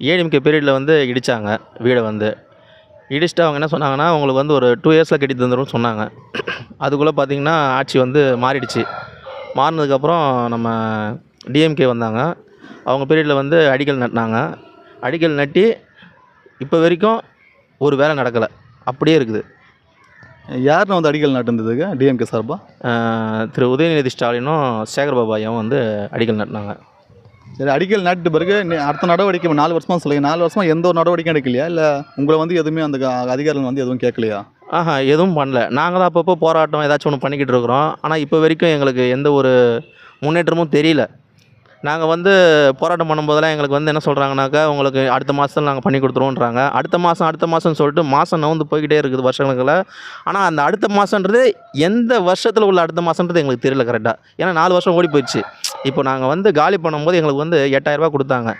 ஏடிஎம்கே பீரியடில் வந்து இடித்தாங்க வீடை வந்து. இடிச்சுட்டு அவங்க என்ன சொன்னாங்கன்னா, உங்களுக்கு வந்து ஒரு 2 இயர்ஸில் கட்டி தந்துரும்னு சொன்னாங்க. அதுக்குள்ளே பார்த்தீங்கன்னா ஆட்சி வந்து மாறிடுச்சு. மாறினதுக்கப்புறம் நம்ம டிஎம்கே வந்தாங்க. அவங்க பீரியடில் வந்து அடிக்கல் நட்டினாங்க. அடிக்கல் நட்டி இப்போ வரைக்கும் ஒரு வேலை நடக்கலை, அப்படியே இருக்குது. யாருன்னு வந்து அடிக்கல் நாட்டுனதுக்கு டிஎம்கே சார்பா? திரு உதயநிதி ஸ்டாலினும் சேகர்பாபு ஐயாவும் வந்து அடிக்கல் நட்டினாங்க. சரி, அடிக்கல் நாட்டு பிறகு அடுத்த நடவடிக்கை 4 வருஷமாக சொல்லுங்கள், 4 வருஷமாக எந்த ஒரு நடவடிக்கையும் எடுக்கலையா? இல்லை உங்களை வந்து எதுவுமே அந்த அதிகாரிகள் வந்து எதுவும் கேட்கலையா? எதுவும் பண்ணல. நாங்கள் தான் அப்பப்போ போராட்டம் ஏதாச்சும் ஒன்று பண்ணிக்கிட்டு இருக்கிறோம். ஆனால் இப்போ வரைக்கும் எங்களுக்கு எந்த ஒரு முன்னேற்றமும் தெரியல. நாங்கள் வந்து போராட்டம் பண்ணும்போதெல்லாம் எங்களுக்கு வந்து என்ன சொல்கிறாங்கனாக்கா, உங்களுக்கு அடுத்த மாதத்துல நாங்கள் பண்ணி கொடுத்துருவோன்றாங்க. அடுத்த மாதம்னு சொல்லிட்டு மாதம் நகர்ந்து போய்கிட்டே இருக்குது வருஷங்களுக்குள்ள. ஆனால் அந்த அடுத்த மாதன்றது எந்த வருஷத்தில் உள்ள அடுத்த மாதன்றது எங்களுக்கு தெரியல கரெக்டாக. ஏன்னா 4 வருஷம் ஓடி போயிடுச்சு. இப்போ நாங்கள் வந்து காலி பண்ணும்போது எங்களுக்கு வந்து ரூ. 8000 கொடுத்தாங்க.